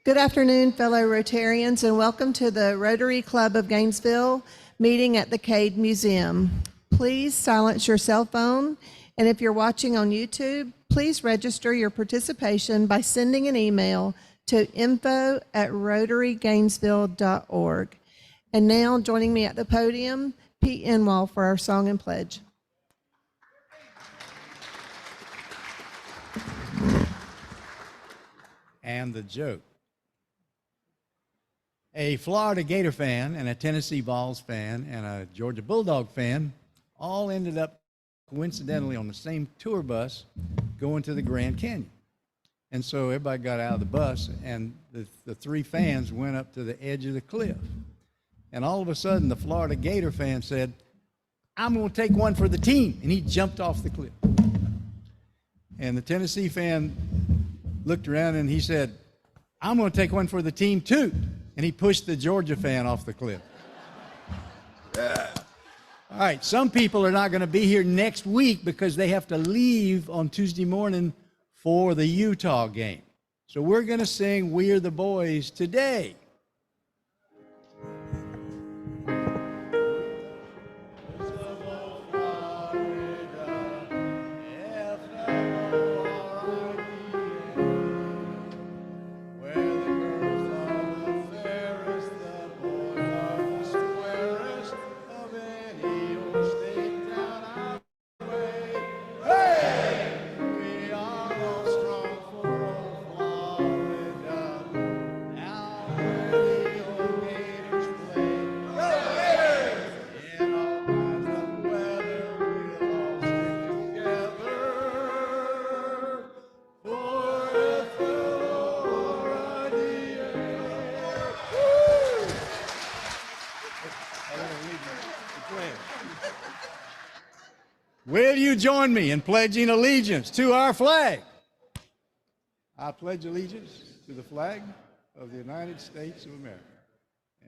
Good afternoon, fellow Rotarians, and welcome to the Rotary Club of Gainesville meeting at the Cade Museum. Please silence your cell phone, and if you're watching on YouTube, please register your participation by sending an email to info@rotarygainesville.org. And now, joining me at the podium, Pete Enwall for our song and pledge. And the joke. A Florida Gator fan and a Tennessee Vols fan and a Georgia Bulldog fan all ended up coincidentally on the same tour bus going to the Grand Canyon. And so everybody got out of the bus, and the three fans went up to the edge of the cliff. And all of a sudden, the Florida Gator fan said, "I'm going to take one for the team." And he jumped off the cliff. And the Tennessee fan looked around and he said, "I'm going to take one for the team too." And he pushed the Georgia fan off the cliff. All right, some people are not going to be here next week because they have to leave on Tuesday morning for the Utah game. So we're going to sing "We Are the Boys" today. Will you join me in pledging allegiance to our flag? I pledge allegiance to the flag of the United States of America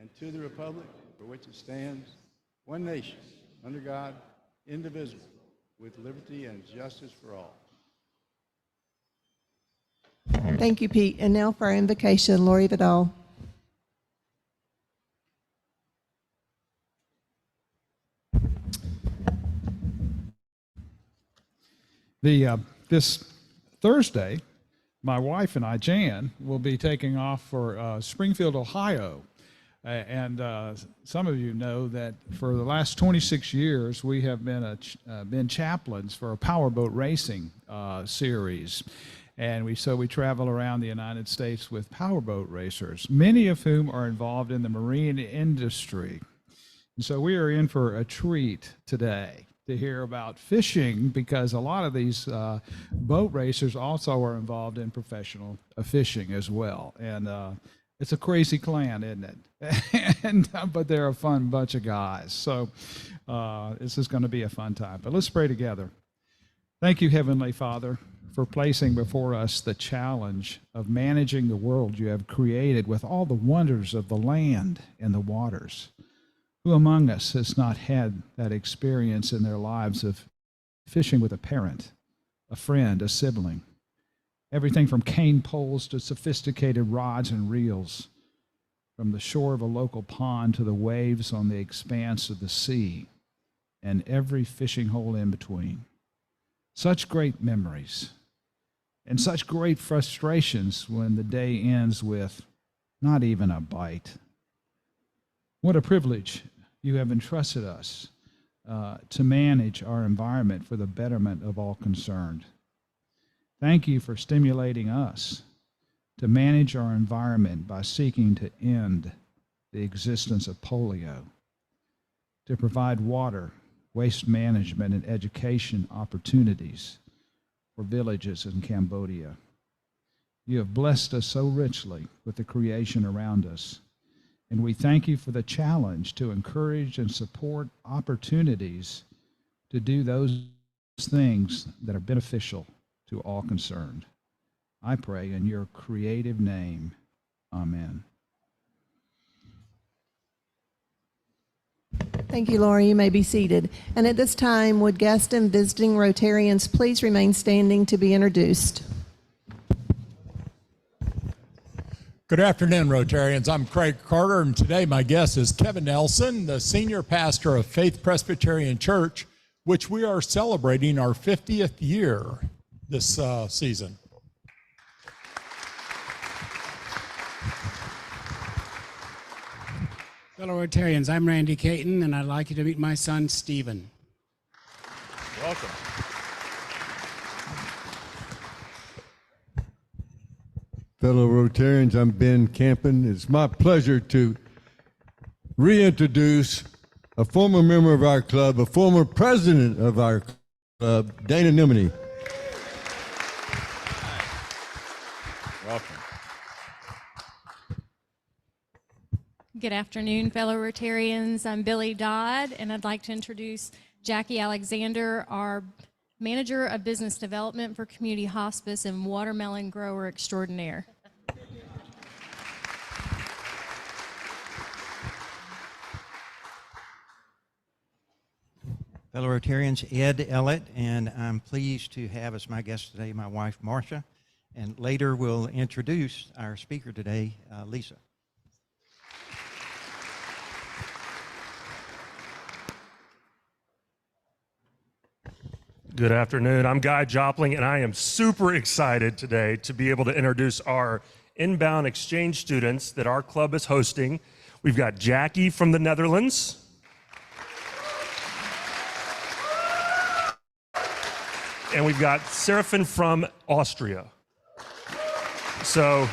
and to the republic for which it stands, one nation, under God, indivisible, with liberty and justice for all. Thank you, Pete. And now for our invocation, Lori Vidal. This Thursday, my wife and I, Jan, will be taking off for Springfield, Ohio. And some of you know that for the last 26 years, we have been chaplains for a powerboat racing series. And we travel around the United States with powerboat racers, many of whom are involved in the marine industry. And so we are in for a treat today to hear about fishing, because a lot of these boat racers also are involved in professional fishing as well. And it's a crazy clan, isn't it? But they're a fun bunch of guys. So this is going to be a fun time. But let's pray together. Thank you, Heavenly Father, for placing before us the challenge of managing the world you have created with all the wonders of the land and the waters. Who among us has not had that experience in their lives of fishing with a parent, a friend, a sibling? Everything from cane poles to sophisticated rods and reels, from the shore of a local pond to the waves on the expanse of the sea, and every fishing hole in between. Such great memories, and such great frustrations when the day ends with not even a bite. What a privilege you have entrusted us to manage our environment for the betterment of all concerned. Thank you for stimulating us to manage our environment by seeking to end the existence of polio, to provide water, waste management, and education opportunities for villages in Cambodia. You have blessed us so richly with the creation around us, and we thank you for the challenge to encourage and support opportunities to do those things that are beneficial to all concerned. I pray in your creative name. Amen. Thank you, Laura. You may be seated. And at this time, would guests and visiting Rotarians please remain standing to be introduced? Good afternoon, Rotarians. I'm Craig Carter, and today my guest is Kevin Nelson, the senior pastor of Faith Presbyterian Church, which we are celebrating our 50th year this season. Fellow Rotarians, I'm Randy Caton, and I'd like you to meet my son, Stephen. Welcome. Fellow Rotarians, I'm Ben Campen. It's my pleasure to reintroduce a former member of our club, a former president of our club, Dana Nimini. Welcome. Good afternoon, fellow Rotarians. I'm Billy Dodd, and I'd like to introduce Jackie Alexander, our Manager of Business Development for Community Hospice and Watermelon Grower Extraordinaire. Fellow Rotarians, Ed Ellett, and I'm pleased to have as my guest today my wife, Marcia, and later we'll introduce our speaker today, Lieza. Good afternoon. I'm Guy Jopling, and I am super excited today to be able to introduce our inbound exchange students that our club is hosting. We've got Jackie from the Netherlands. And we've got Seraphin from Austria. So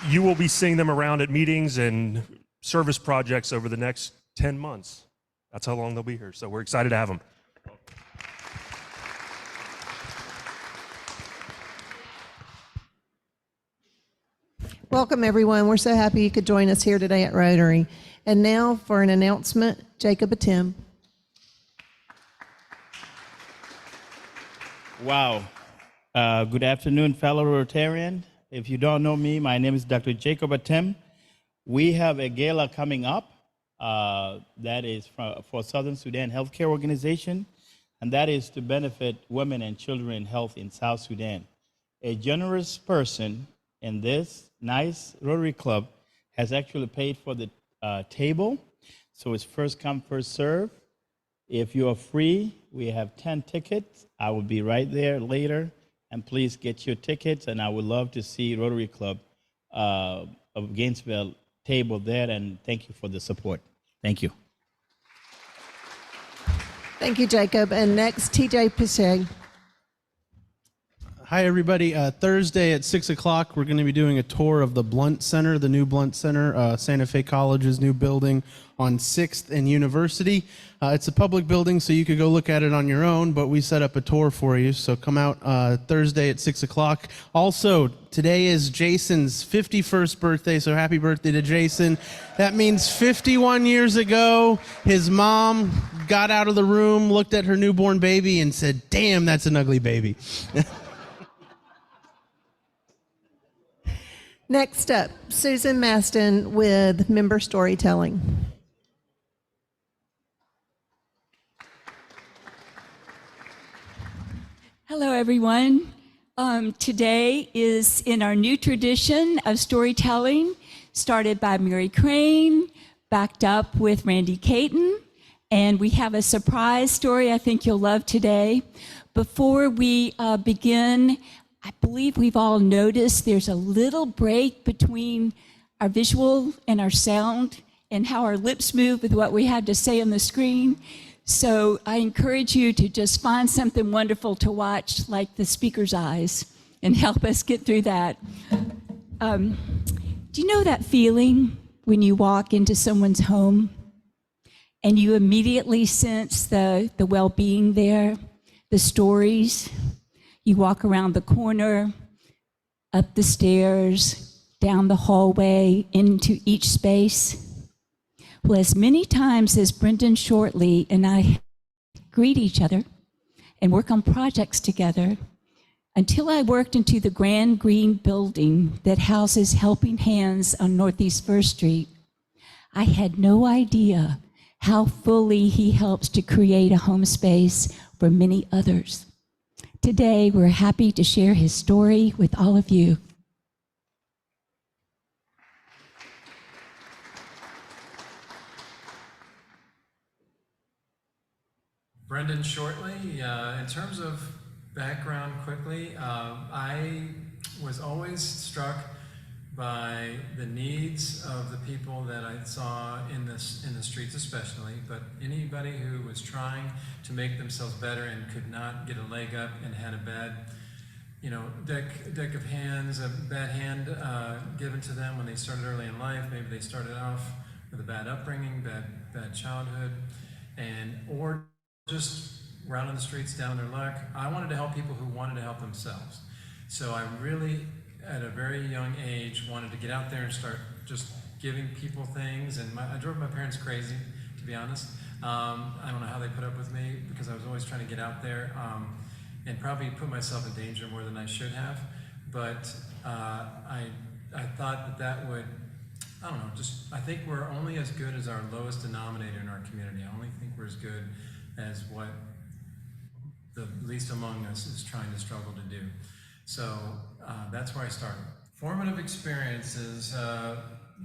you will be seeing them around at meetings and service projects over the next 10 months. That's how long they'll be here. So we're excited to have them. Welcome, everyone. We're so happy you could join us here today at Rotary. And now for an announcement, Jacob Atim. Wow. Good afternoon, fellow Rotarian. If you don't know me, my name is Dr. Jacob Atem. We have a gala coming up that is for Southern Sudan Healthcare Organization, and that is to benefit women and children in health in South Sudan. A generous person in this nice Rotary Club has actually paid for the table, so it's first come, first serve. If you are free, we have 10 tickets. I will be right there later, and please get your tickets, and I would love to see Rotary Club of Gainesville table there, and thank you for the support. Thank you. Thank you, Jacob. And next, TJ Picheg. Hi, everybody. Thursday at 6 o'clock, we're going to be doing a tour of the Blunt Center, the new Blunt Center, Santa Fe College's new building on 6th and University. It's a public building, so you could go look at it on your own, but we set up a tour for you, so come out Thursday at 6 o'clock. Also, today is Jason's 51st birthday, so happy birthday to Jason. That means 51 years ago, his mom got out of the room, looked at her newborn baby, and said, "Damn, that's an ugly baby." Next up, Susan Maston with member storytelling. Hello, everyone. Today is in our new tradition of storytelling, started by Mary Crane, backed up with Randy Caton, and we have a surprise story I think you'll love today. Before we begin, I believe we've all noticed there's a little break between our visual and our sound and how our lips move with what we had to say on the screen. So I encourage you to just find something wonderful to watch, like the speaker's eyes, and help us get through that. Do you know that feeling when you walk into someone's home and you immediately sense the well-being there, the stories? You walk around the corner, up the stairs, down the hallway, into each space. Well, as many times as Brendan Shortley and I greet each other and work on projects together, until I worked into the grand green building that houses Helping Hands on Northeast 1st Street, I had no idea how fully he helps to create a home space for many others. Today, we're happy to share his story with all of you. Brendan shortly. In terms of background quickly, I was always struck by the needs of the people that I saw in the streets especially, but anybody who was trying to make themselves better and could not get a leg up and had a bad, deck of hands, a bad hand given to them when they started early in life. Maybe they started off with a bad upbringing, bad childhood, or just were out on the streets down their luck. I wanted to help people who wanted to help themselves. So I really, at a very young age, wanted to get out there and start just giving people things. And I drove my parents crazy, to be honest. I don't know how they put up with me because I was always trying to get out there and probably put myself in danger more than I should have. But I thought that would, I don't know, I think we're only as good as our lowest denominator in our community. I only think we're as good as what the least among us is trying to struggle to do. So that's where I started. Formative experiences,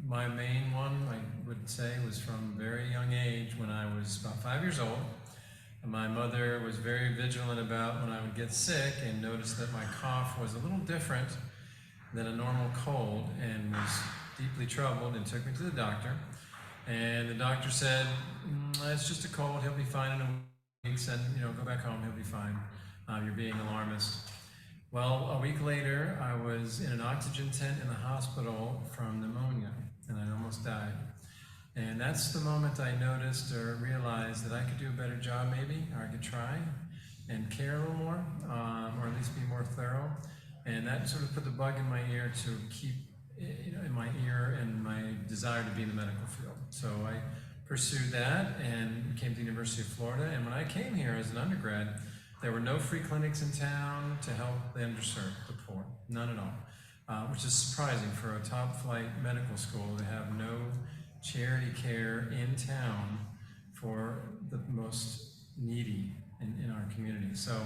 my main one, I would say, was from a very young age when I was about 5 years old. And my mother was very vigilant about when I would get sick and noticed that my cough was a little different than a normal cold and was deeply troubled and took me to the doctor. And the doctor said, it's just a cold, he'll be fine in a week. Said, go back home, he'll be fine. You're being alarmist. Well, a week later, I was in an oxygen tent in the hospital from pneumonia, and I almost died. And that's the moment I noticed or realized that I could do a better job maybe, or I could try and care a little more, or at least be more thorough. And that sort of put the bug in my ear to keep in my ear and my desire to be in the medical field. So I pursued that and came to the University of Florida. And when I came here as an undergrad, there were no free clinics in town to help the underserved, the poor, none at all, which is surprising for a top-flight medical school to have no charity care in town for the most needy in our community. So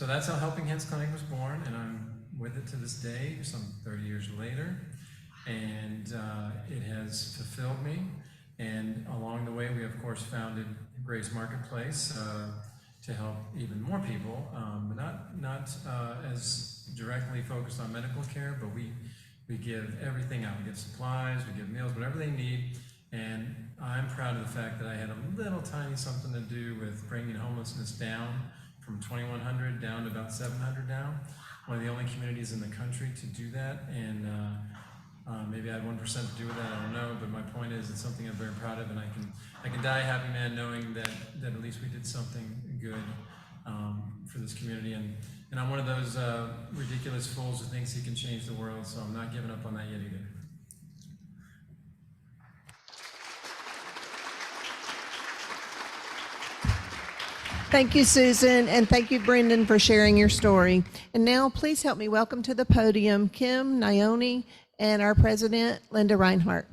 that's how Helping Hands Clinic was born, and I'm with it to this day, some 30 years later, and it has fulfilled me. And along the way, we of course founded Grace Marketplace to help even more people, but not as directly focused on medical care, but we give everything out. We give supplies, we give meals, whatever they need. And I'm proud of the fact that I had a little tiny something to do with bringing homelessness down from 2,100 down to about 700 now. One of the only communities in the country to do that, and maybe I had 1% to do with that, I don't know, but my point is it's something I'm very proud of, and I can die a happy man knowing that at least we did something good for this community. And I'm one of those ridiculous fools who thinks he can change the world, so I'm not giving up on that yet either. Thank you, Susan, and thank you, Brendan, for sharing your story. And now please help me welcome to the podium Kim Naioni and our president, Linda Reinhardt.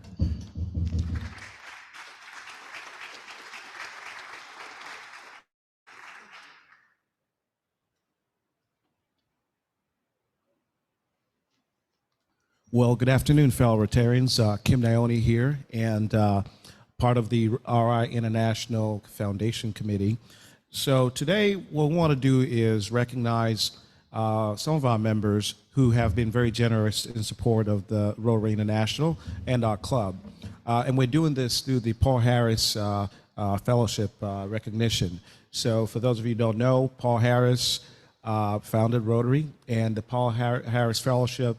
Well, good afternoon, fellow Rotarians. Kim Naioni here, and part of the RI International Foundation Committee. So today, what we want to do is recognize some of our members who have been very generous in support of the Rotary International and our club. And we're doing this through the Paul Harris Fellowship recognition. So for those of you who don't know, Paul Harris founded Rotary, and the Paul Harris Fellowship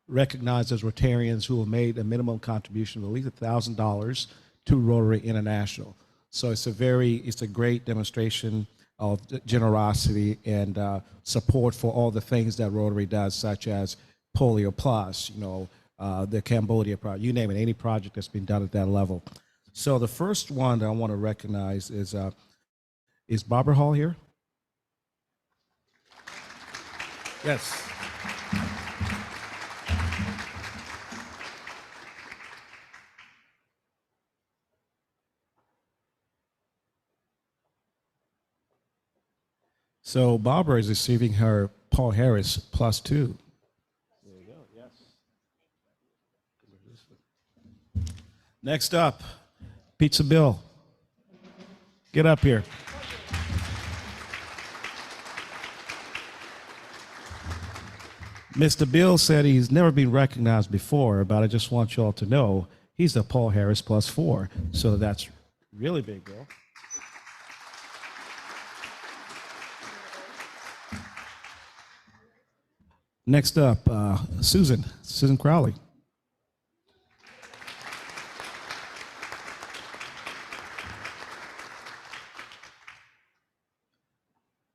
recognizes Rotarians who have made a minimum contribution of at least $1,000 to Rotary International. So it's a great demonstration of generosity and support for all the things that Rotary does, such as Polio Plus, the Cambodia project, you name it, any project that's been done at that level. So the first one that I want to recognize is Barbara Hall here? Yes. So Barbara is receiving her Paul Harris +2. There you go, yes. Next up, Pizza Bill. Get up here. Mr. Bill said he's never been recognized before, but I just want you all to know he's a Paul Harris +4. So that's really big, Bill. Next up, Susan Crowley.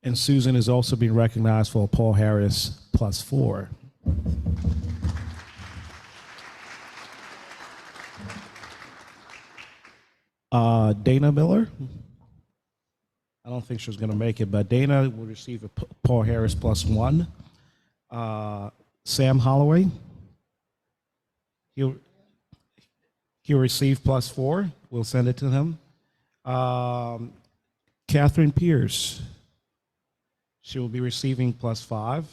And Susan is also being recognized for Paul Harris +4. Dana Miller. I don't think she was going to make it, but Dana will receive a Paul Harris +1. Sam Holloway. He'll receive +4. We'll send it to him. Catherine Pierce. She will be receiving +5.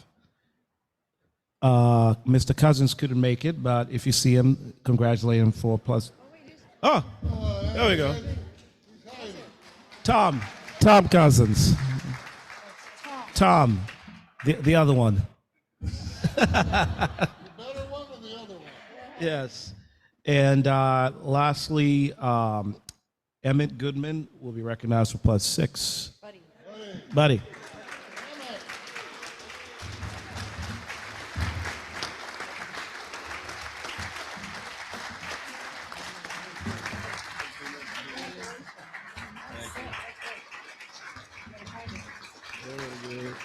Mr. Cousins couldn't make it, but if you see him, congratulate him for +. Oh, there we go. Tom Cousins. Tom, the other one. The better one or the other one? Yes. And lastly, Emmett Goodman will be recognized for +6. Buddy.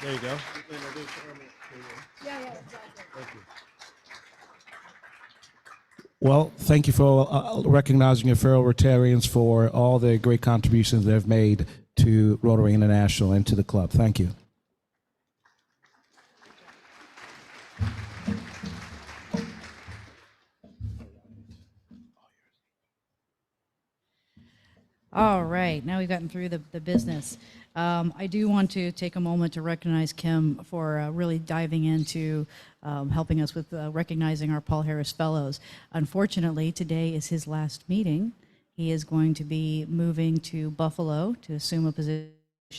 There you go. Thank you. Well, thank you for recognizing your fellow Rotarians for all the great contributions they've made to Rotary International and to the club. Thank you. All right, now we've gotten through the business. I do want to take a moment to recognize Kim for really diving into helping us with recognizing our Paul Harris Fellows. Unfortunately, today is his last meeting. He is going to be moving to Buffalo to assume a position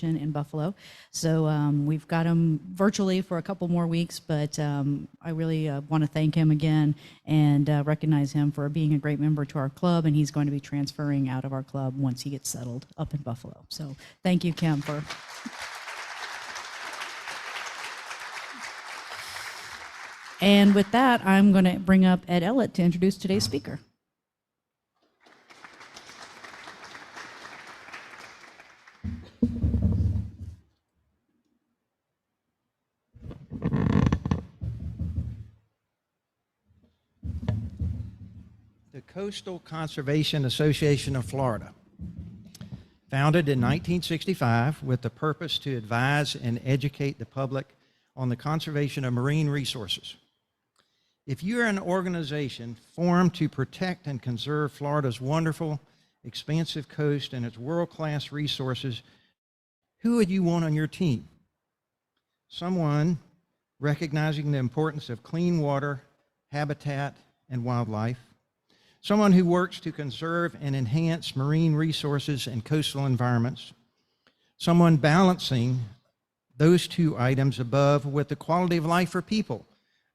in Buffalo. So we've got him virtually for a couple more weeks, but I really want to thank him again and recognize him for being a great member to our club, and he's going to be transferring out of our club once he gets settled up in Buffalo. So thank you, Kim, for... And with that, I'm going to bring up Ed Ellett to introduce today's speaker. The Coastal Conservation Association of Florida, founded in 1965 with the purpose to advise and educate the public on the conservation of marine resources. If you are an organization formed to protect and conserve Florida's wonderful, expansive coast and its world-class resources, who would you want on your team? Someone recognizing the importance of clean water, habitat, and wildlife. Someone who works to conserve and enhance marine resources and coastal environments. Someone balancing those two items above with the quality of life for people,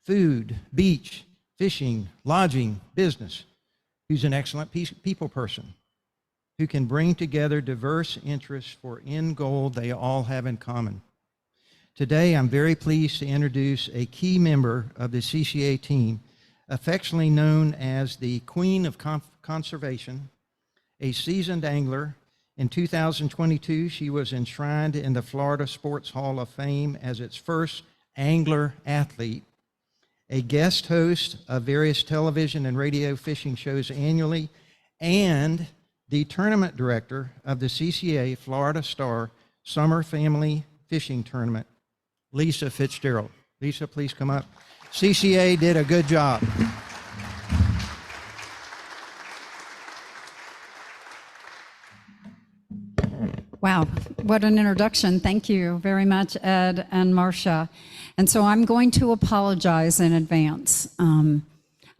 food, beach, fishing, lodging, business, who's an excellent people person, who can bring together diverse interests for end goal they all have in common. Today, I'm very pleased to introduce a key member of the CCA team, affectionately known as the Queen of Conservation, a seasoned angler. In 2022, she was enshrined in the Florida Sports Hall of Fame as its first angler athlete, a guest host of various television and radio fishing shows annually, and the tournament director of the CCA Florida Star Summer Family Fishing Tournament, Lieza Fitzgerald. Lieza, please come up. CCA did a good job. Wow, what an introduction. Thank you very much, Ed and Marcia. And so I'm going to apologize in advance.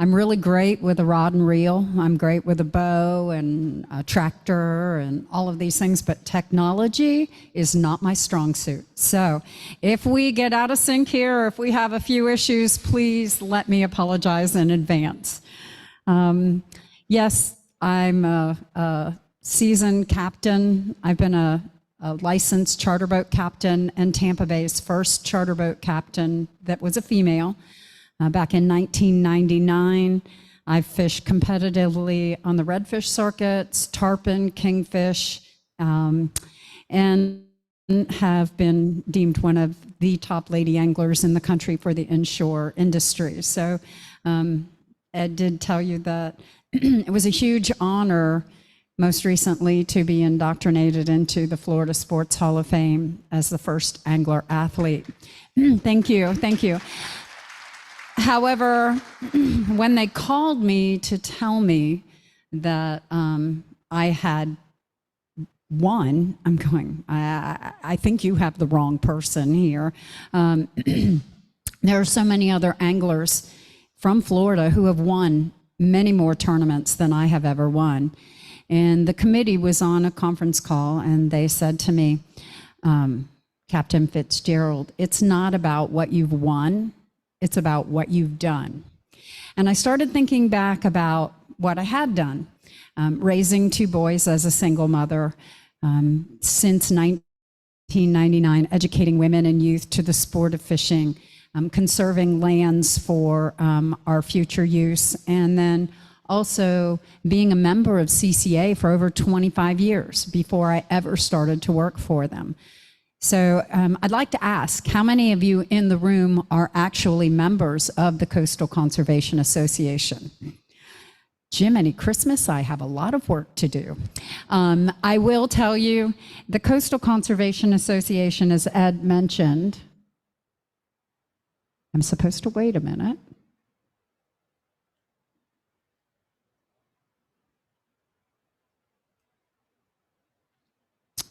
I'm really great with a rod and reel. I'm great with a bow and a tractor and all of these things, but technology is not my strong suit. So if we get out of sync here, or if we have a few issues, please let me apologize in advance. Yes, I'm a seasoned captain. I've been a licensed charter boat captain and Tampa Bay's first charter boat captain that was a female. Back in 1999, I've fished competitively on the redfish circuits, tarpon, kingfish, and have been deemed one of the top lady anglers in the country for the inshore industry. So Ed did tell you that it was a huge honor most recently to be indoctrinated into the Florida Sports Hall of Fame as the first angler athlete. Thank you, thank you. However, when they called me to tell me that I had won, I'm going, I think you have the wrong person here. There are so many other anglers from Florida who have won many more tournaments than I have ever won. And the committee was on a conference call and they said to me, Captain Fitzgerald, it's not about what you've won, it's about what you've done. And I started thinking back about what I had done, raising two boys as a single mother, since 1999, educating women and youth to the sport of fishing, conserving lands for our future use, and then also being a member of CCA for over 25 years before I ever started to work for them. So I'd like to ask, how many of you in the room are actually members of the Coastal Conservation Association? Jiminy Christmas, I have a lot of work to do. I will tell you, the Coastal Conservation Association, as Ed mentioned, I'm supposed to wait a minute.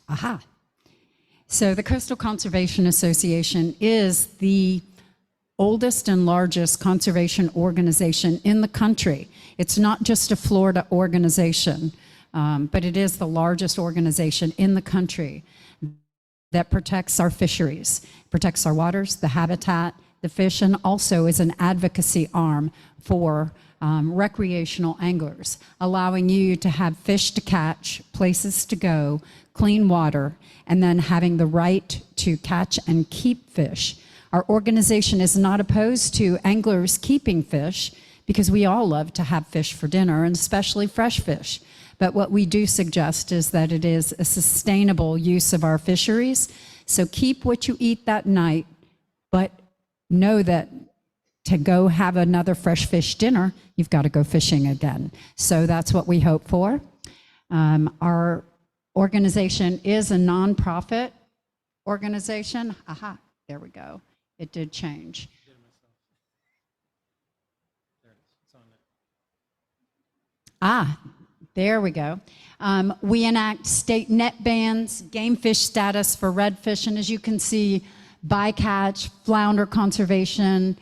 Aha. So the Coastal Conservation Association is the oldest and largest conservation organization in the country. It's not just a Florida organization, but it is the largest organization in the country that protects our fisheries, protects our waters, the habitat, the fish, and also is an advocacy arm for recreational anglers, allowing you to have fish to catch, places to go, clean water, and then having the right to catch and keep fish. Our organization is not opposed to anglers keeping fish because we all love to have fish for dinner, and especially fresh fish. But what we do suggest is that it is a sustainable use of our fisheries. So keep what you eat that night, but know that to go have another fresh fish dinner, you've got to go fishing again. So that's what we hope for. Our organization is a nonprofit organization. Aha, there we go. It did change. There we go. We enact state net bans, game fish status for redfish, and as you can see, bycatch, flounder conservation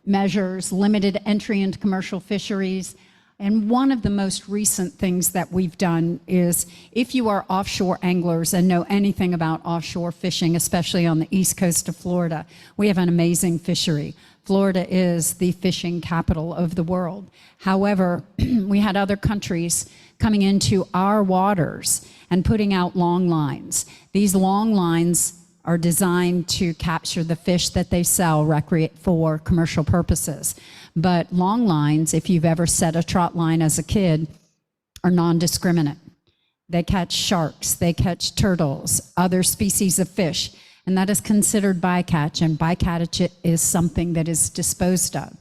measures, limited entry into commercial fisheries. And one of the most recent things that we've done is, if you are offshore anglers and know anything about offshore fishing, especially on the east coast of Florida, we have an amazing fishery. Florida is the fishing capital of the world. However, we had other countries coming into our waters and putting out long lines. These long lines are designed to capture the fish that they sell for commercial purposes. But long lines, if you've ever set a trot line as a kid, are non-discriminate. They catch sharks, they catch turtles, other species of fish, and that is considered bycatch, and bycatch is something that is disposed of.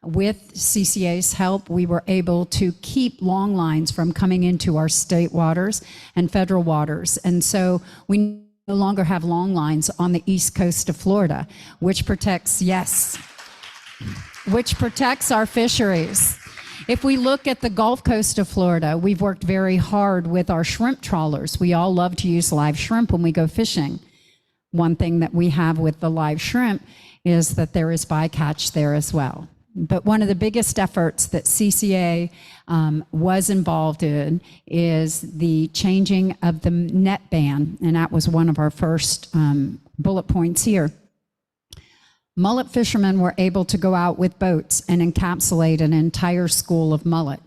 With CCA's help, we were able to keep long lines from coming into our state waters and federal waters, and so we no longer have long lines on the east coast of Florida, which protects, which protects our fisheries. If we look at the Gulf Coast of Florida, we've worked very hard with our shrimp trawlers. We all love to use live shrimp when we go fishing. One thing that we have with the live shrimp is that there is bycatch there as well. But one of the biggest efforts that CCA was involved in is the changing of the net ban, and that was one of our first bullet points here. Mullet fishermen were able to go out with boats and encapsulate an entire school of mullet.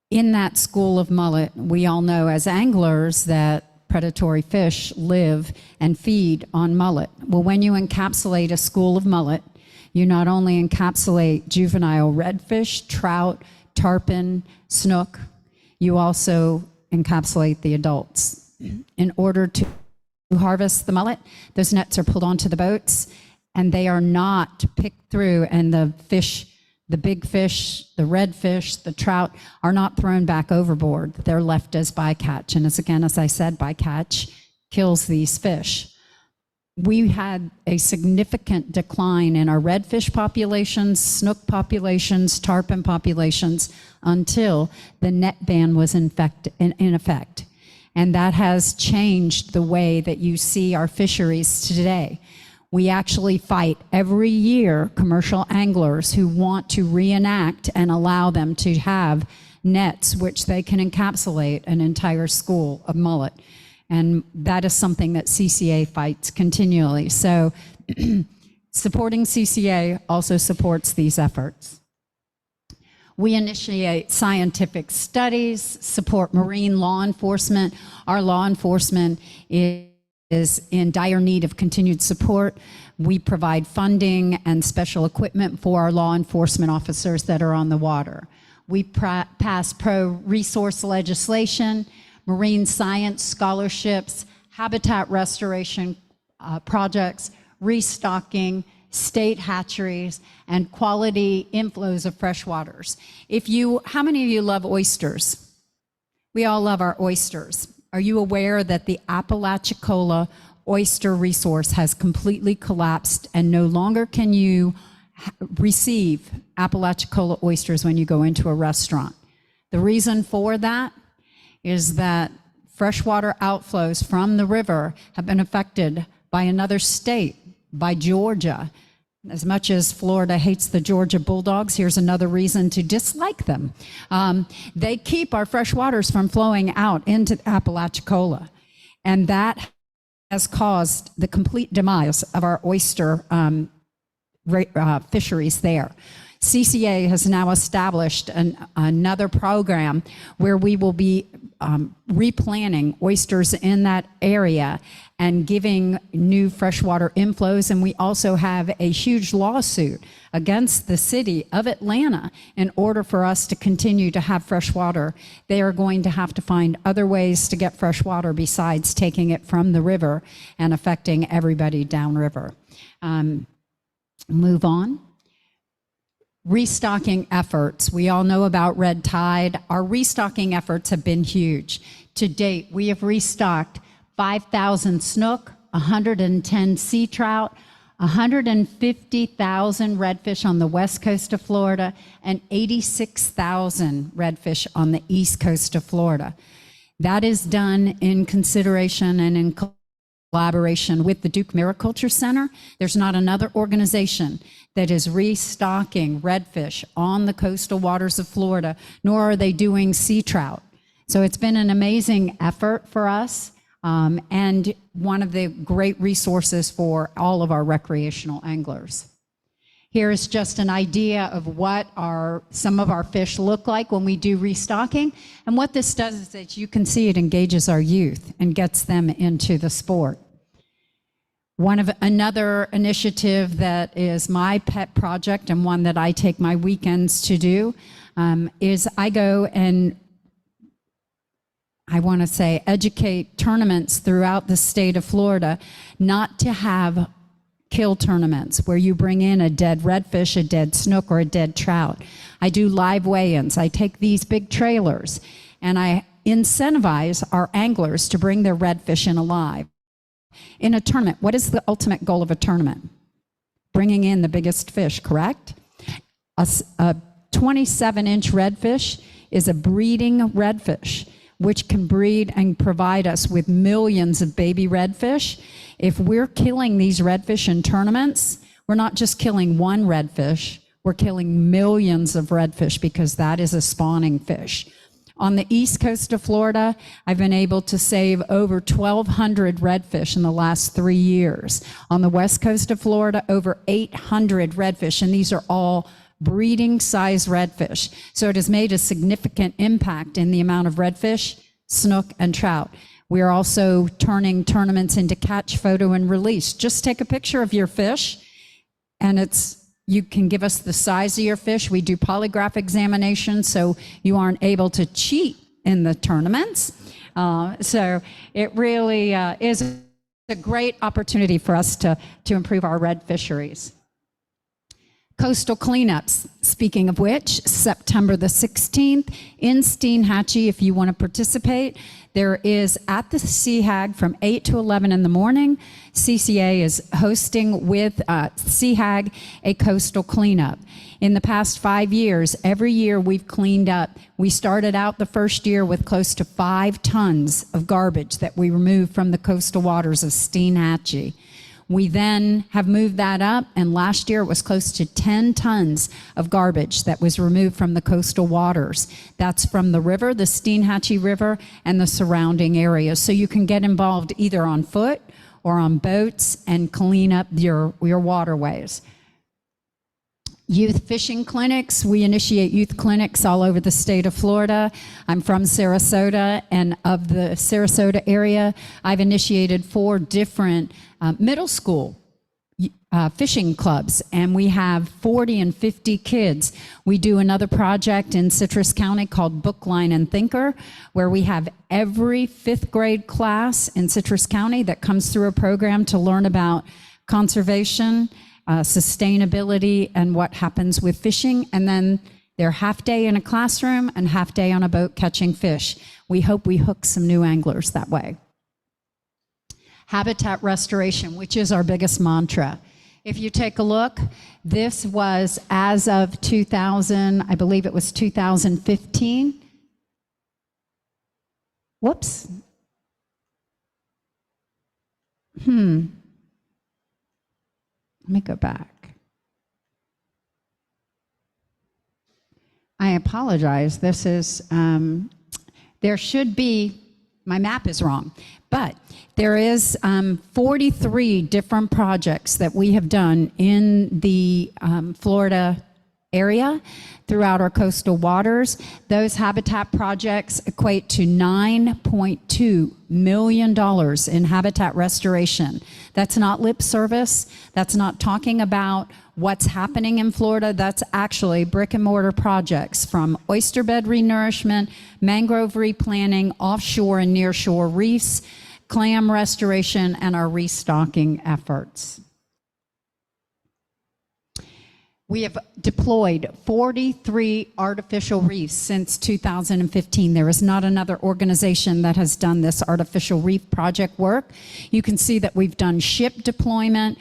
In that school of mullet, we all know as anglers that predatory fish live and feed on mullet. Well, when you encapsulate a school of mullet, you not only encapsulate juvenile redfish, trout, tarpon, snook, you also encapsulate the adults. In order to harvest the mullet, those nets are pulled onto the boats, and they are not picked through, and the fish, the big fish, the redfish, the trout are not thrown back overboard. They're left as bycatch. And as I said, bycatch kills these fish. We had a significant decline in our redfish populations, snook populations, tarpon populations until the net ban was in effect. And that has changed the way that you see our fisheries today. We actually fight every year commercial anglers who want to reenact and allow them to have nets which they can encapsulate an entire school of mullet. And that is something that CCA fights continually. So supporting CCA also supports these efforts. We initiate scientific studies, support marine law enforcement. Our law enforcement is in dire need of continued support. We provide funding and special equipment for our law enforcement officers that are on the water. We pass pro-resource legislation, marine science scholarships, habitat restoration projects, restocking, state hatcheries, and quality inflows of freshwaters. How many of you love oysters? We all love our oysters. Are you aware that the Apalachicola oyster resource has completely collapsed, and no longer can you receive Apalachicola oysters when you go into a restaurant? The reason for that is that freshwater outflows from the river have been affected by another state, by Georgia. As much as Florida hates the Georgia Bulldogs, here's another reason to dislike them. They keep our fresh waters from flowing out into Apalachicola, and that has caused the complete demise of our oyster fisheries there. CCA has now established another program where we will be replanting oysters in that area and giving new freshwater inflows. And we also have a huge lawsuit against the city of Atlanta. In order for us to continue to have fresh water, they are going to have to find other ways to get fresh water besides taking it from the river and affecting everybody downriver. Move on. Restocking efforts. We all know about red tide. Our restocking efforts have been huge. To date, we have restocked 5,000 snook, 110 sea trout, 150,000 redfish on the west coast of Florida, and 86,000 redfish on the east coast of Florida. That is done in consideration and in collaboration with the Duke Mariculture Center. There's not another organization that is restocking redfish on the coastal waters of Florida, nor are they doing sea trout. So it's been an amazing effort for us, and one of the great resources for all of our recreational anglers. Here is just an idea of what some of our fish look like when we do restocking. And what this does is that you can see it engages our youth and gets them into the sport. Another initiative that is my pet project and one that I take my weekends to do is I go and educate tournaments throughout the state of Florida not to have kill tournaments where you bring in a dead redfish, a dead snook, or a dead trout. I do live weigh-ins. I take these big trailers and I incentivize our anglers to bring their redfish in alive. In a tournament, what is the ultimate goal of a tournament? Bringing in the biggest fish, correct? A 27-inch redfish is a breeding redfish, which can breed and provide us with millions of baby redfish. If we're killing these redfish in tournaments, we're not just killing one redfish, we're killing millions of redfish because that is a spawning fish. On the east coast of Florida, I've been able to save over 1,200 redfish in the last 3 years. On the west coast of Florida, over 800 redfish, and these are all breeding size redfish. So it has made a significant impact in the amount of redfish, snook, and trout. We are also turning tournaments into catch, photo, and release. Just take a picture of your fish, and you can give us the size of your fish. We do polygraph examinations, so you aren't able to cheat in the tournaments. So it really is a great opportunity for us to improve our red fisheries. Coastal cleanups, speaking of which, September the 16th in Steinhatchee, if you want to participate. There is at the CHAG from 8 to 11 in the morning. CCA is hosting with CHAG a coastal cleanup. In the past 5 years, every year we've cleaned up. We started out the first year with close to 5 tons of garbage that we removed from the coastal waters of Steinhatchee. We then have moved that up, and last year it was close to 10 tons of garbage that was removed from the coastal waters. That's from the river, the Steinhatchee River, and the surrounding areas. So you can get involved either on foot or on boats and clean up your waterways. Youth fishing clinics. We initiate youth clinics all over the state of Florida. I'm from Sarasota, and of the Sarasota area, I've initiated 4 different middle school fishing clubs, and we have 40 and 50 kids. We do another project in Citrus County called Bookline and Thinker, where we have every 5th grade class in Citrus County that comes through a program to learn about conservation, sustainability, and what happens with fishing. And then they're half day in a classroom and half day on a boat catching fish. We hope we hook some new anglers that way. Habitat restoration, which is our biggest mantra. If you take a look, this was as of 2000, I believe it was 2015. Whoops. Let me go back. I apologize. This is, there should be, my map is wrong, but there is 43 different projects that we have done in the Florida area throughout our coastal waters. Those habitat projects equate to $9.2 million in habitat restoration. That's not lip service. That's not talking about what's happening in Florida. That's actually brick and mortar projects, from oyster bed renourishment, mangrove replanting, offshore and nearshore reefs, clam restoration, and our restocking efforts. We have deployed 43 artificial reefs since 2015. There is not another organization that has done this artificial reef project work. You can see that we've done ship deployment,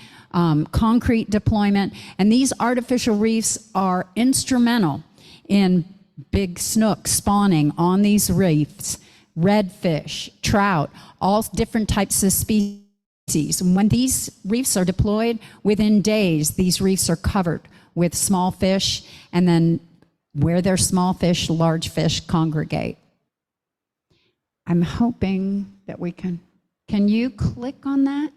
concrete deployment, and these artificial reefs are instrumental in big snook spawning on these reefs, redfish, trout, all different types of species. And when these reefs are deployed, within days, these reefs are covered with small fish, and then where there's small fish, large fish congregate. I'm hoping that we can you click on that?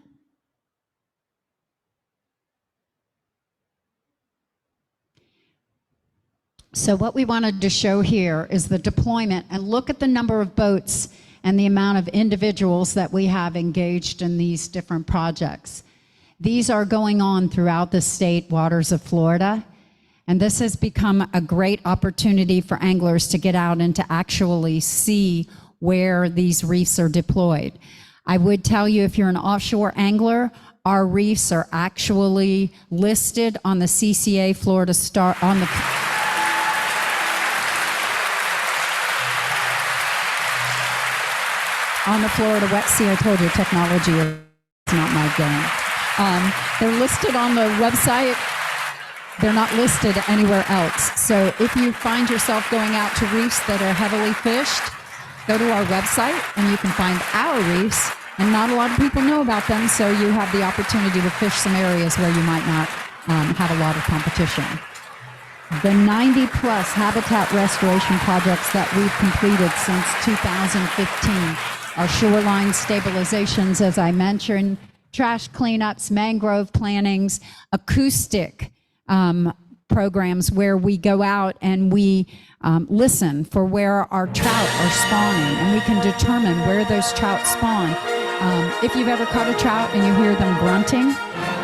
So what we wanted to show here is the deployment, and look at the number of boats and the amount of individuals that we have engaged in these different projects. These are going on throughout the state waters of Florida, and this has become a great opportunity for anglers to get out and to actually see where these reefs are deployed. I would tell you, if you're an offshore angler, our reefs are actually listed on the CCA Florida Star, on the Florida Wet Sea. I told you, technology is not my game. They're listed on the website. They're not listed anywhere else. So if you find yourself going out to reefs that are heavily fished, go to our website and you can find our reefs. And not a lot of people know about them, so you have the opportunity to fish some areas where you might not have a lot of competition. the 90-plus habitat restoration projects that we've completed since 2015. Our shoreline stabilizations, as I mentioned, trash cleanups, mangrove plantings, acoustic programs where we go out and we listen for where our trout are spawning, and we can determine where those trout spawn. If you've ever caught a trout and you hear them grunting,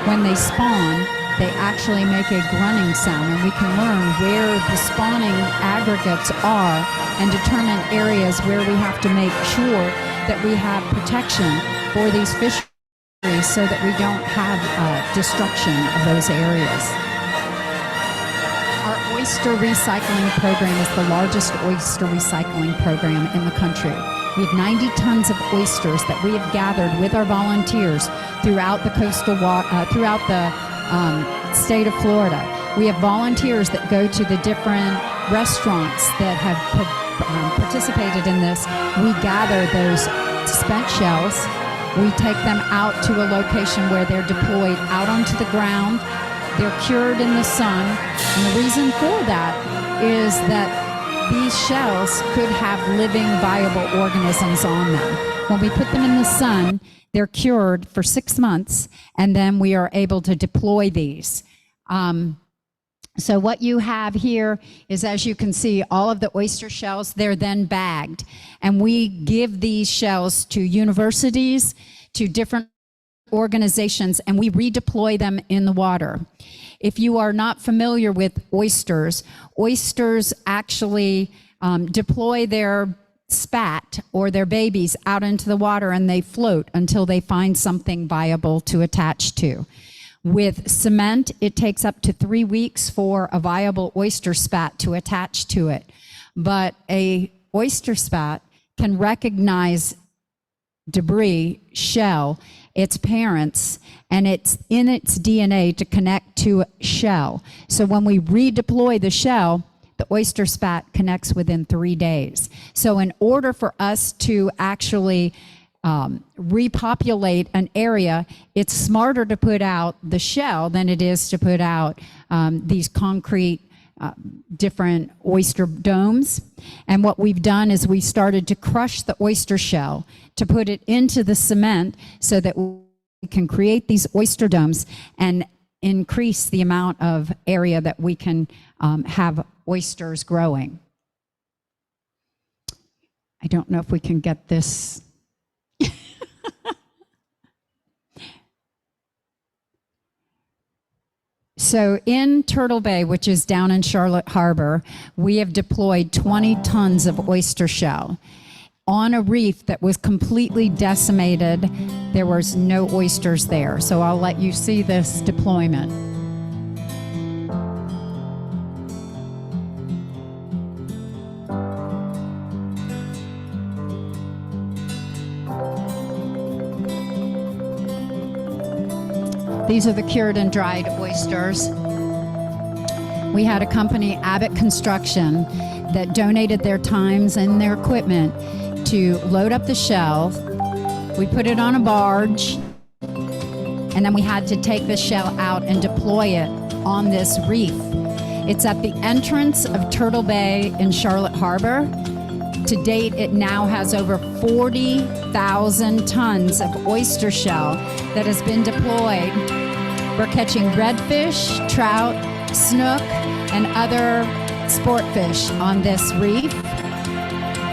when they spawn, they actually make a grunting sound, and we can learn where the spawning aggregates are and determine areas where we have to make sure that we have protection for these fisheries so that we don't have destruction of those areas. Our oyster recycling program is the largest oyster recycling program in the country. We have 90 tons of oysters that we have gathered with our volunteers throughout the throughout the state of Florida. We have volunteers that go to the different restaurants that have participated in this. We gather those spent shells. We take them out to a location where they're deployed out onto the ground. They're cured in the sun. And the reason for that is that these shells could have living, viable organisms on them. When we put them in the sun, they're cured for 6 months, and then we are able to deploy these. So what you have here is, as you can see, all of the oyster shells, they're then bagged. And we give these shells to universities, to different organizations, and we redeploy them in the water. If you are not familiar with oysters, oysters actually deploy their spat or their babies out into the water, and they float until they find something viable to attach to. With cement, it takes up to 3 weeks for a viable oyster spat to attach to it. But a oyster spat can recognize debris, shell, its parents, and it's in its DNA to connect to a shell. So when we redeploy the shell, the oyster spat connects within 3 days. So in order for us to actually repopulate an area, it's smarter to put out the shell than it is to put out these concrete different oyster domes. And what we've done is we started to crush the oyster shell to put it into the cement so that we can create these oyster domes and increase the amount of area that we can have oysters growing. I don't know if we can get this. So in Turtle Bay, which is down in Charlotte Harbor, we have deployed 20 tons of oyster shell. On a reef that was completely decimated, there was no oysters there. So I'll let you see this deployment. These are the cured and dried oysters. We had a company, Abbott Construction, that donated their times and their equipment to load up the shell. We put it on a barge, and then we had to take the shell out and deploy it on this reef. It's at the entrance of Turtle Bay in Charlotte Harbor. To date, it now has over 40,000 tons of oyster shell that has been deployed. We're catching redfish, trout, snook, and other sport fish on this reef.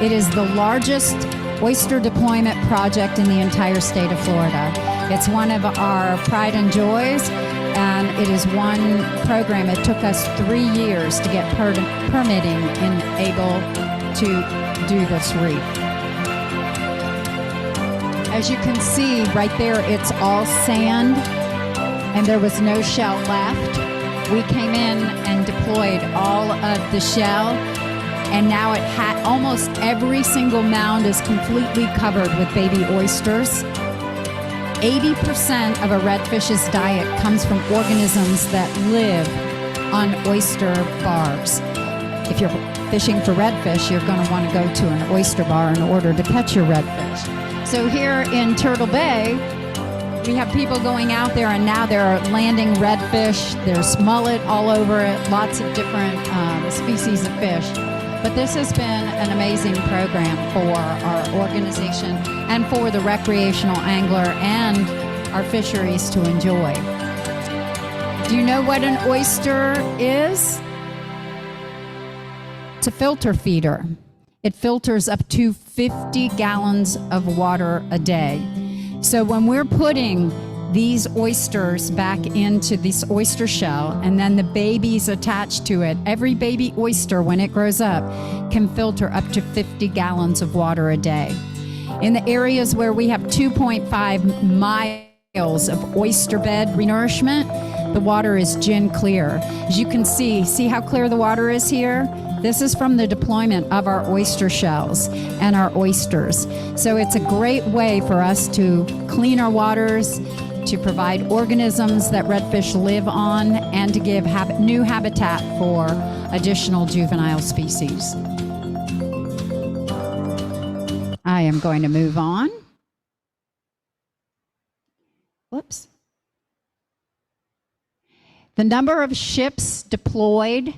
It is the largest oyster deployment project in the entire state of Florida. It's one of our pride and joys, and it is one program. It took us 3 years to get permitting and able to do this reef. As you can see right there, it's all sand, and there was no shell left. We came in and deployed all of the shell, and now it had almost every single mound is completely covered with baby oysters. 80% of a redfish's diet comes from organisms that live on oyster bars. If you're fishing for redfish, you're going to want to go to an oyster bar in order to catch your redfish. So here in Turtle Bay, We have people going out there, and now they're landing redfish. There's mullet all over it, lots of different species of fish. But this has been an amazing program for our organization and for the recreational angler and our fisheries to enjoy. Do you know what an oyster is? It's a filter feeder. It filters up to 50 gallons of water a day. So when we're putting these oysters back into this oyster shell and then the babies attached to it, every baby oyster when it grows up can filter up to 50 gallons of water a day. In the areas where we have 2.5 miles of oyster bed renourishment, the water is gin clear. As you can see how clear the water is here? This is from the deployment of our oyster shells and our oysters. So it's a great way for us to clean our waters, to provide organisms that redfish live on, and to give new habitat for additional juvenile species. I am going to move on. Whoops. The number of ships deployed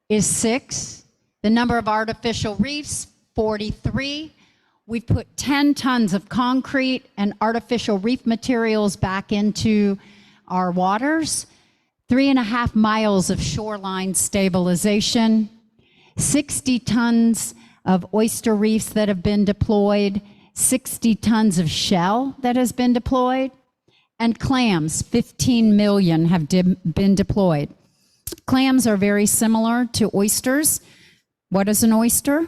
is 6. The number of artificial reefs, 43. We've put 10 tons of concrete and artificial reef materials back into our waters, 3.5 miles of shoreline stabilization, 60 tons of oyster reefs that have been deployed, 60 tons of shell that has been deployed, and clams, 15 million have been deployed. Clams are very similar to oysters. What is an oyster?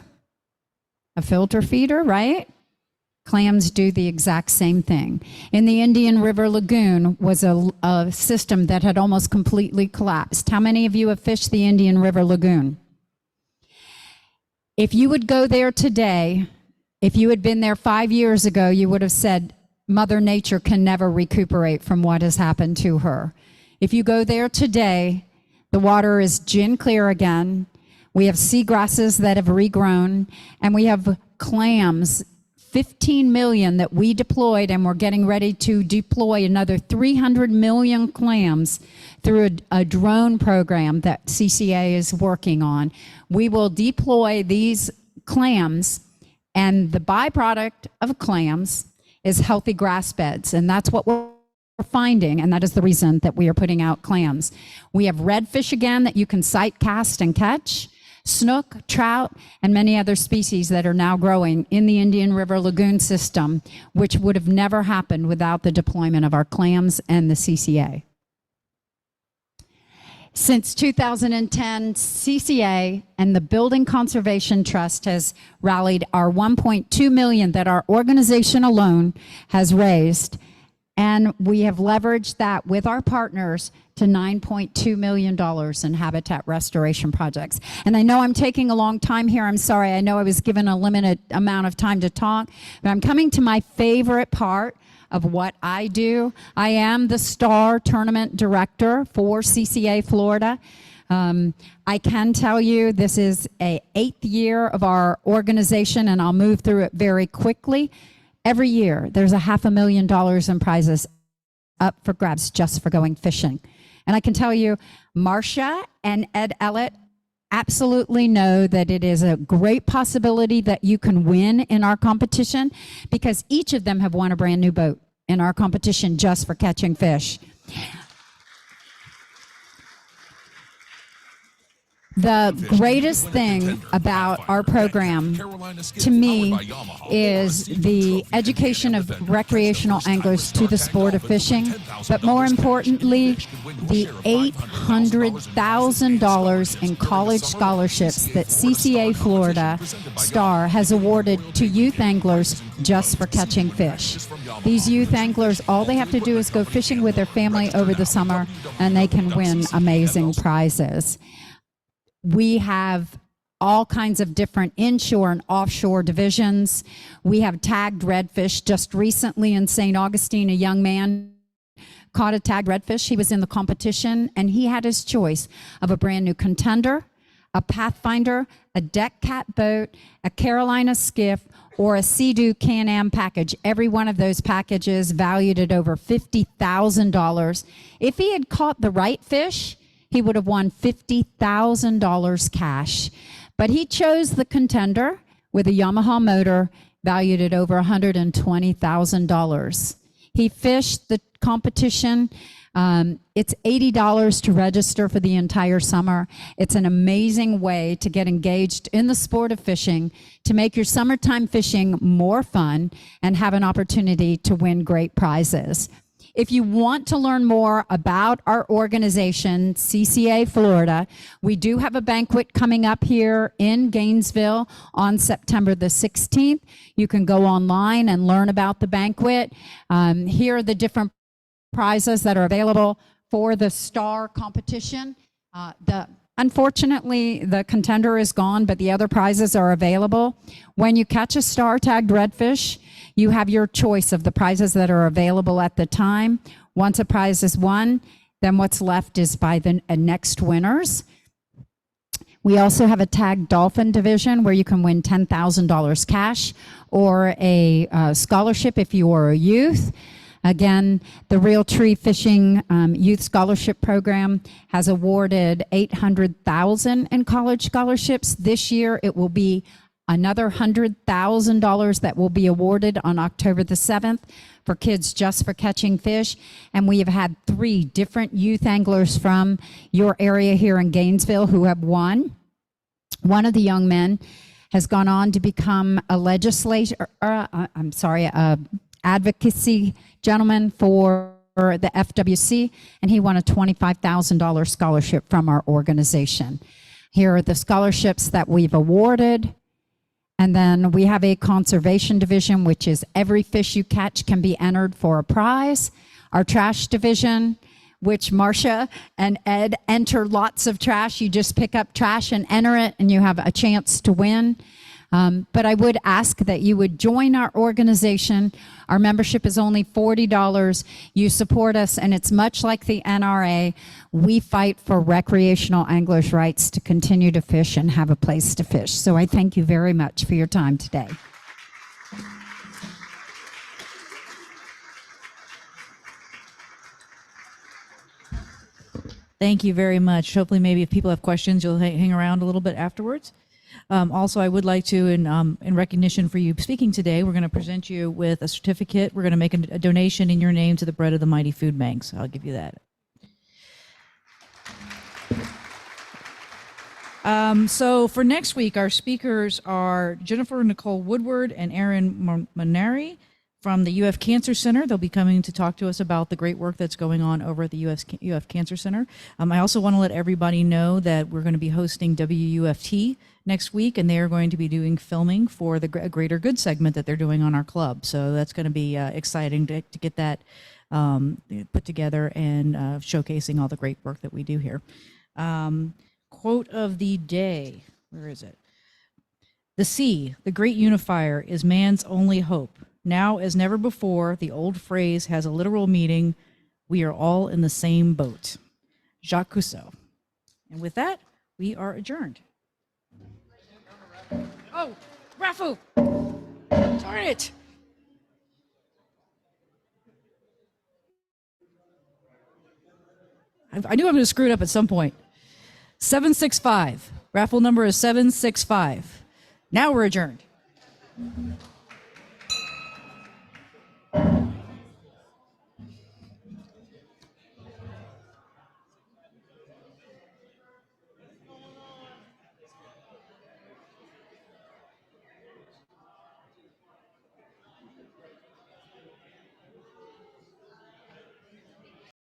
A filter feeder, right? Clams do the exact same thing. In the Indian River Lagoon was a system that had almost completely collapsed. How many of you have fished the Indian River Lagoon? If you would go there today, if you had been there 5 years ago, you would have said, Mother Nature can never recuperate from what has happened to her. If you go there today, the water is gin clear again. We have seagrasses that have regrown, and we have clams, 15 million that we deployed, and we're getting ready to deploy another 300 million clams through a drone program that CCA is working on. We will deploy these clams, and the byproduct of clams is healthy grass beds, and that's what we're finding, and that is the reason that we are putting out clams. We have redfish again that you can sight cast and catch, snook, trout, and many other species that are now growing in the Indian River Lagoon system, which would have never happened without the deployment of our clams and the CCA. Since 2010, CCA and the Building Conservation Trust has rallied our $1.2 million that our organization alone has raised, and we have leveraged that with our partners to $9.2 million in habitat restoration projects. And I know I'm taking a long time here. I'm sorry. I know I was given a limited amount of time to talk, but I'm coming to my favorite part of what I do. I am the star tournament director for CCA Florida. I can tell you this is an 8th year of our organization, and I'll move through it very quickly. Every year, there's $500,000 in prizes up for grabs just for going fishing. And I can tell you, Marcia and Ed Ellett absolutely know that it is a great possibility that you can win in our competition, because each of them have won a brand new boat in our competition just for catching fish. The greatest thing about our program, to me, is the education of recreational anglers to the sport of fishing, but more importantly, the $800,000 in college scholarships that CCA Florida STAR has awarded to youth anglers just for catching fish. These youth anglers, all they have to do is go fishing with their family over the summer, and they can win amazing prizes. We have all kinds of different inshore and offshore divisions. We have tagged redfish. Just recently in St. Augustine, a young man caught a tagged redfish. He was in the competition, and he had his choice of a brand new contender, a Pathfinder, a deck cat boat, a Carolina skiff, or a Sea-Doo Can-Am package. Every one of those packages valued at over $50,000. If he had caught the right fish, he would have won $50,000 cash. But he chose the Contender with a Yamaha motor valued at over $120,000. He fished the competition. It's $80 to register for the entire summer. It's an amazing way to get engaged in the sport of fishing, to make your summertime fishing more fun, and have an opportunity to win great prizes. If you want to learn more about our organization, CCA Florida, we do have a banquet coming up here in Gainesville on September the 16th. You can go online and learn about the banquet. Here are the different prizes that are available for the star competition. Unfortunately, the Contender is gone, but the other prizes are available. When you catch a star-tagged redfish, you have your choice of the prizes that are available at the time. Once a prize is won, then what's left is by the next winners. We also have a tagged dolphin division where you can win $10,000 cash or a scholarship if you are a youth. Again, the Real Tree Fishing Youth Scholarship Program has awarded $800,000 in college scholarships. This year, it will be another $100,000 that will be awarded on October the 7th for kids just for catching fish. And we have had 3 different youth anglers from your area here in Gainesville who have won. One of the young men has gone on to become a advocacy gentleman for the FWC, and he won a $25,000 scholarship from our organization. Here are the scholarships that we've awarded. And then we have a conservation division, which is every fish you catch can be entered for a prize. Our trash division, which Marcia and Ed enter lots of trash. You just pick up trash and enter it, and you have a chance to win. But I would ask that you would join our organization. Our membership is only $40. You support us, and it's much like the NRA. We fight for recreational anglers' rights to continue to fish and have a place to fish. So I thank you very much for your time today. Thank you very much. Hopefully, maybe if people have questions, you'll hang around a little bit afterwards. Also, I would like to, in recognition for you speaking today, we're going to present you with a certificate. We're going to make a donation in your name to the Bread of the Mighty Food Bank. So I'll give you that. So for next week, our speakers are Jennifer Nicole Woodward and Aaron Maneri from the UF Cancer Center. They'll be coming to talk to us about the great work that's going on over at the UF Cancer Center. I also want to let everybody know that we're going to be hosting WUFT next week, and they are going to be doing filming for the Greater Good segment that they're doing on our club. So that's going to be exciting to get that put together and showcasing all the great work that we do here. Quote of the day, where is it? The sea, the great unifier, is man's only hope. Now, as never before, the old phrase has a literal meaning. We are all in the same boat. Jacques Cousteau. And with that, we are adjourned. Oh, Rafu! Darn it! I knew I'm going to screw it up at some point. 765. Raffle number is 765. Now we're adjourned.